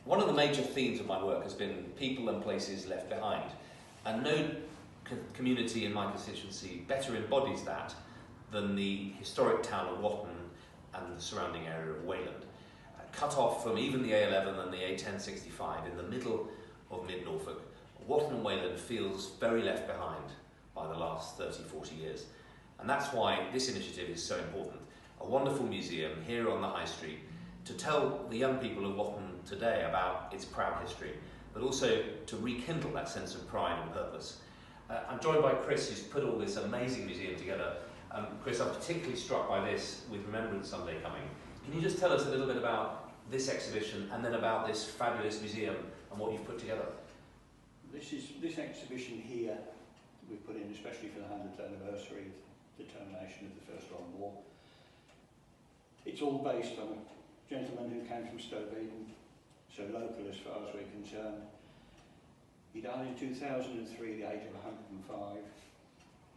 One of the major themes of my work has been people and places left behind, and no community in my constituency better embodies that than the historic town of Watton and the surrounding area of Wayland. Cut off from even the A11 and the A1065 in the middle of mid-Norfolk, Watton and Wayland feels very left behind by the last 30, 40 years. And that's why this initiative is so important. A wonderful museum here on the High Street to tell the young people of Watton today about its proud history, but also to rekindle that sense of pride and purpose. I'm joined by Chris, who's put all this amazing museum together. Chris, I'm particularly struck by this with Remembrance Sunday coming. Can you just tell us a little bit about this exhibition and then about this fabulous museum and what you've put together? This exhibition here we put in especially for the 100th anniversary of the termination of the First World War. It's all based on a gentleman who came from Stoke-Eden, so local as far as we're concerned. He died in 2003 at the age of 105.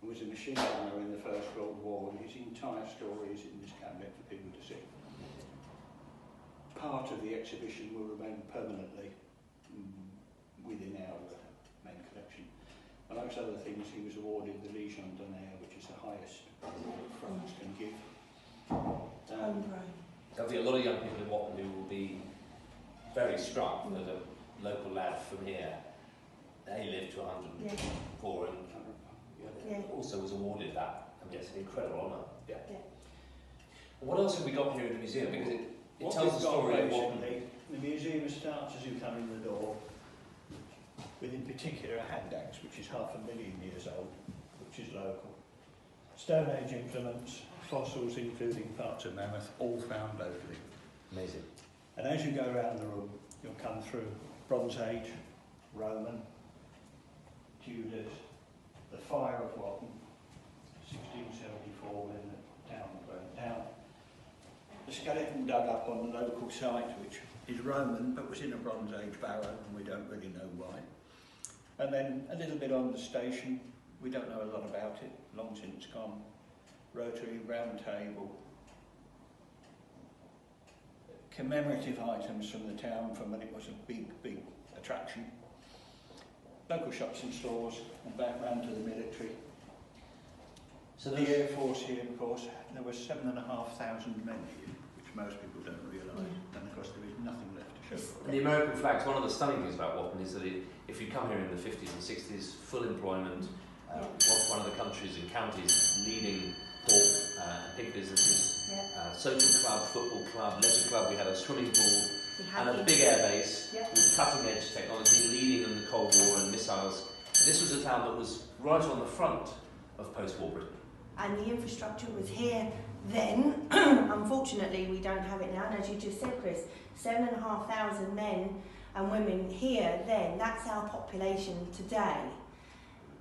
He was a machine gunner in the First World War, and his entire story is in this cabinet for people to see. Part of the exhibition will remain permanently within our main collection. Amongst other things, he was awarded the Legion d'Honneur, which is the highest award France can give. There'll be a lot of young people in Watton who will be very struck that a local lad from here, he lived to 104 and also was awarded that. I mean, it's an incredible honour. Yeah. What else have we got here in the museum? Because it What tells the story of Watton. The museum starts as you come in the door with in particular a hand axe, which is 500,000 years old, which is local. Stone Age implements, fossils including parts of mammoth, all found locally. Amazing. And as you go around the room, you'll come through Bronze Age, Roman, Tudors, the fire of Watton, 1674 when the town burnt down. The skeleton dug up on the local site, which is Roman, but was in a Bronze Age barrow, and we don't really know why. And then a little bit on the station, we don't know a lot about it, long since gone. Rotary, round table, commemorative items from the town from when it was a big, big attraction. Local shops and stores, and back round to the military. So the Air Force here, of course, there were 7,500 men here, which most people don't realise, and of course there is nothing left to show for it. The American flags, one of the stunning things about Watton is that if you come here in the 50s and 60s, full employment, one of the countries and counties leading pork and pig businesses, social club, football club, leisure club, we had a swimming pool, and a big air base with cutting edge technology, leading in the Cold War and missiles. And this was a town that was right on the front of post-war Britain. And the infrastructure was here then. Unfortunately, we don't have it now. And as you just said, Chris, 7,500 men and women here then. That's our population today.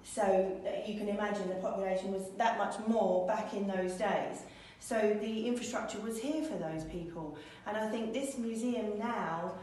So you can imagine the population was that much more back in those days. So the infrastructure was here for those people. And I think this museum now,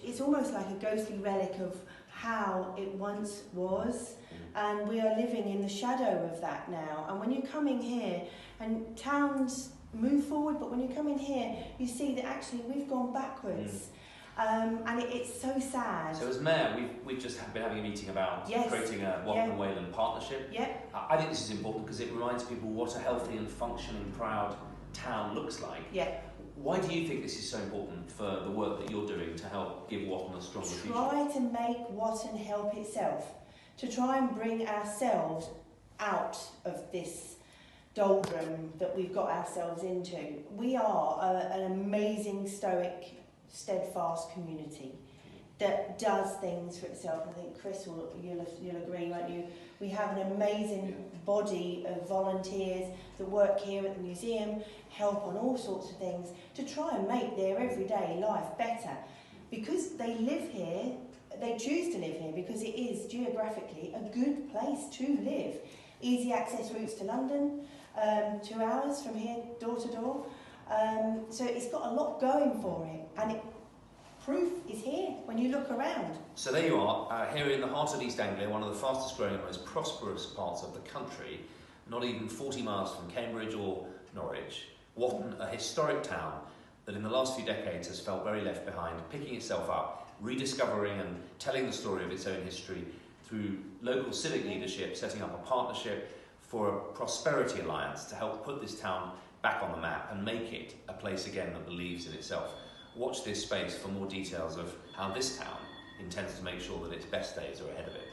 it's almost like a ghostly relic of how it once was. And we are living in the shadow of that now. And when you come in here, and towns move forward, but when you come in here, you see that actually we've gone backwards. And it's so sad. So as Mayor, we've just been having a meeting about creating a Watton and Wayland partnership. I think this is important because it reminds people what a healthy and functioning, proud town looks like. Why do you think this is so important for the work that you're doing to help give Watton a stronger future? Try to make Watton help itself, to try and bring ourselves out of this doldrum that we've got ourselves into. We are an amazing, stoic, steadfast community that does things for itself. I think Chris, you'll agree, won't you? We have an amazing body of volunteers that work here at the museum, help on all sorts of things to try and make their everyday life better. Because they live here, they choose to live here because it is geographically a good place to live. Easy access routes to London, 2 hours from here, door to door. So it's got a lot going for it, and proof is here when you look around. So there you are, here in the heart of East Anglia, one of the fastest growing and most prosperous parts of the country, not even 40 miles from Cambridge or Norwich. Watton, a historic town that in the last few decades has felt very left behind, picking itself up, rediscovering and telling the story of its own history through local civic leadership, setting up a partnership for a prosperity alliance to help put this town back on the map and make it a place again that believes in itself. Watch this space for more details of how this town intends to make sure that its best days are ahead of it.